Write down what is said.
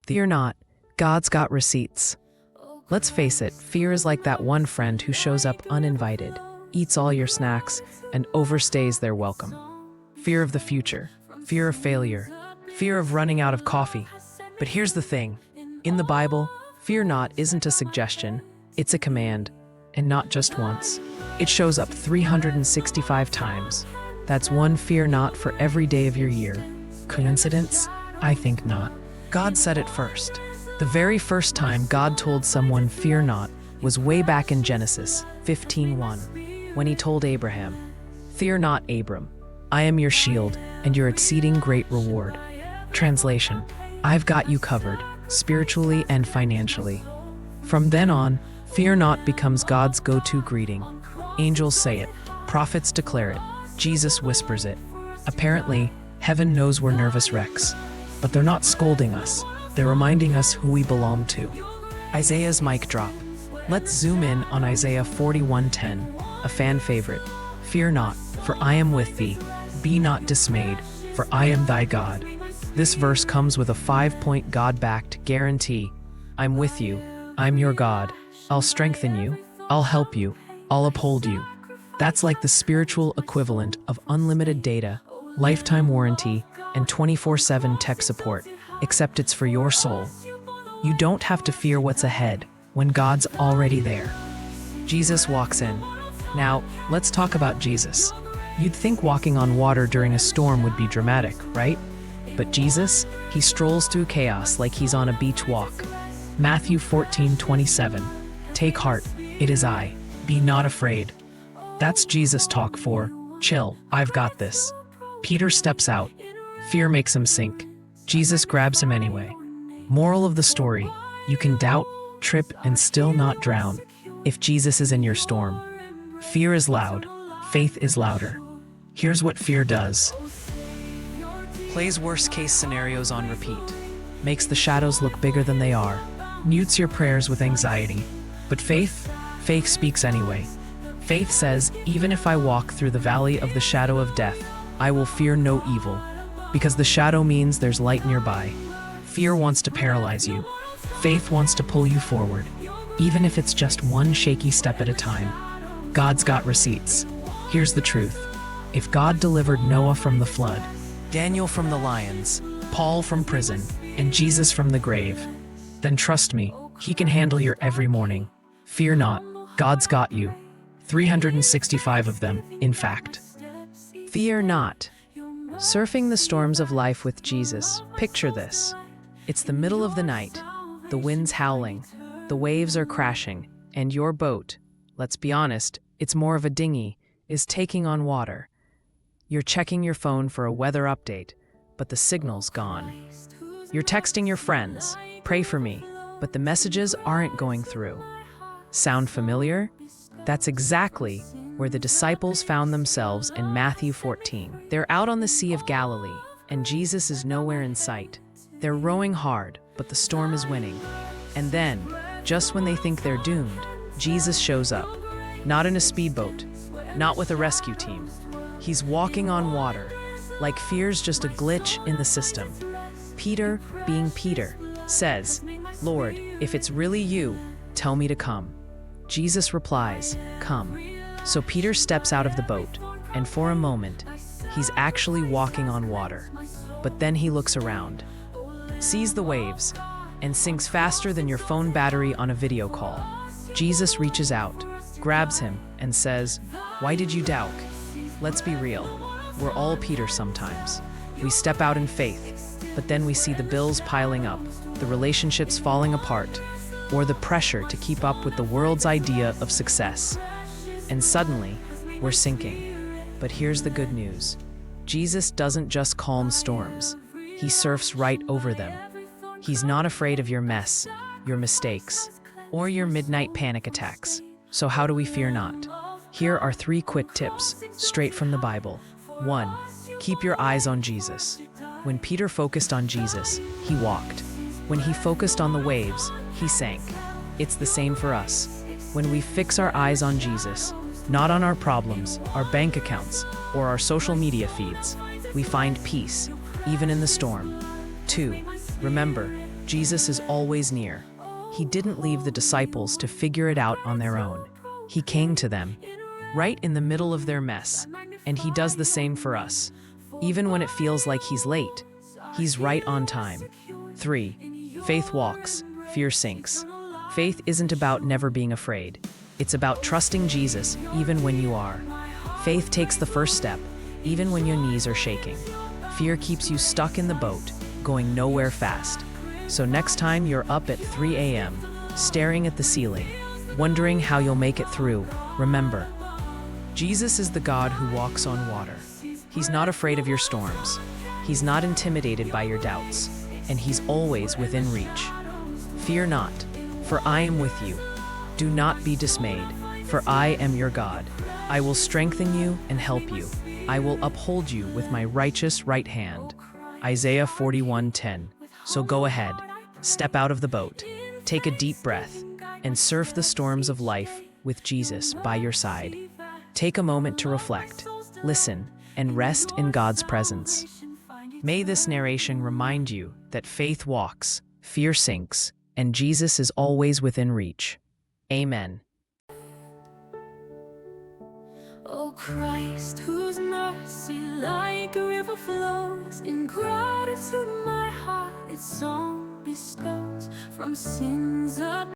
Fear not, God's got receipts. Let's face it, fear is like that one friend who shows up uninvited, eats all your snacks, and overstays their welcome. Fear of the future, fear of failure, fear of running out of coffee. But here's the thing. In the Bible, fear not isn't a suggestion, it's a command. And not just once. It shows up 365 times. That's one fear not for every day of your year. Coincidence? I think not. God said it first. The very first time God told someone fear not was way back in Genesis 15:1, when he told Abraham, "Fear not, Abram. I am your shield and your exceeding great reward." Translation: I've got you covered, spiritually and financially. From then on, fear not becomes God's go-to greeting. Angels say it, prophets declare it, Jesus whispers it. Apparently, heaven knows we're nervous wrecks, but they're not scolding us. They're reminding us who we belong to. Isaiah's mic drop. Let's zoom in on Isaiah 41:10, a fan favorite. Fear not, for I am with thee. Be not dismayed, for I am thy God. This verse comes with a 5-point God-backed guarantee. I'm with you. I'm your God. I'll strengthen you. I'll help you. I'll uphold you. That's like the spiritual equivalent of unlimited data, lifetime warranty, and 24/7 tech support, except it's for your soul. You don't have to fear what's ahead when God's already there. Jesus walks in. Now, let's talk about Jesus. You'd think walking on water during a storm would be dramatic, right? But Jesus, he strolls through chaos like he's on a beach walk. Matthew 14:27. Take heart, it is I. Be not afraid. That's Jesus talk for, chill, I've got this. Peter steps out. Fear makes him sink. Jesus grabs him anyway. Moral of the story, you can doubt, trip, and still not drown if Jesus is in your storm. Fear is loud. Faith is louder. Here's what fear does. Plays worst-case scenarios on repeat. Makes the shadows look bigger than they are. Mutes your prayers with anxiety. But faith speaks anyway. Faith says, even if I walk through the valley of the shadow of death, I will fear no evil, because the shadow means there's light nearby. Fear wants to paralyze you. Faith wants to pull you forward, even if it's just one shaky step at a time. God's got receipts. Here's the truth. If God delivered Noah from the flood, Daniel from the lions, Paul from prison, and Jesus from the grave, then trust me, he can handle your every morning. Fear not, God's got you. 365 of them, in fact. Fear not. Surfing the storms of life with Jesus. Picture this. It's the middle of the night. The wind's howling. The waves are crashing. And your boat, let's be honest, it's more of a dinghy, is taking on water. You're checking your phone for a weather update, but the signal's gone. You're texting your friends, pray for me, but the messages aren't going through. Sound familiar? That's exactly where the disciples found themselves in Matthew 14. They're out on the Sea of Galilee, and Jesus is nowhere in sight. They're rowing hard, but the storm is winning. And then, just when they think they're doomed, Jesus shows up. Not in a speedboat, not with a rescue team. He's walking on water, like fear's just a glitch in the system. Peter, being Peter, says, "Lord, if it's really you, tell me to come." Jesus replies, "Come." So Peter steps out of the boat, and for a moment, he's actually walking on water. But then he looks around, sees the waves, and sinks faster than your phone battery on a video call. Jesus reaches out, grabs him, and says, "Why did you doubt?" Let's be real. We're all Peter sometimes. We step out in faith, but then we see the bills piling up, the relationships falling apart, or the pressure to keep up with the world's idea of success. And suddenly, we're sinking. But here's the good news. Jesus doesn't just calm storms. He surfs right over them. He's not afraid of your mess, your mistakes, or your midnight panic attacks. So how do we fear not? Here are 3 quick tips, straight from the Bible. 1. Keep your eyes on Jesus. When Peter focused on Jesus, he walked. When he focused on the waves, he sank. It's the same for us. When we fix our eyes on Jesus, not on our problems, our bank accounts, or our social media feeds, we find peace, even in the storm. 2. Remember, Jesus is always near. He didn't leave the disciples to figure it out on their own. He came to them, right in the middle of their mess, and he does the same for us. Even when it feels like he's late, he's right on time. 3. Faith walks, fear sinks. Faith isn't about never being afraid. It's about trusting Jesus even when you are. Faith takes the first step, even when your knees are shaking. Fear keeps you stuck in the boat, going nowhere fast. So next time you're up at 3 a.m., staring at the ceiling, wondering how you'll make it through, remember, Jesus is the God who walks on water. He's not afraid of your storms. He's not intimidated by your doubts, and he's always within reach. Fear not, for I am with you. Do not be dismayed, for I am your God. I will strengthen you and help you. I will uphold you with my righteous right hand. Isaiah 41:10. So go ahead, step out of the boat, take a deep breath, and surf the storms of life with Jesus by your side. Take a moment to reflect, listen, and rest in God's presence. May this narration remind you that faith walks, fear sinks, and Jesus is always within reach. Amen. O Christ, whose mercy like a river flows, in gratitude my heart its song bestows. From sins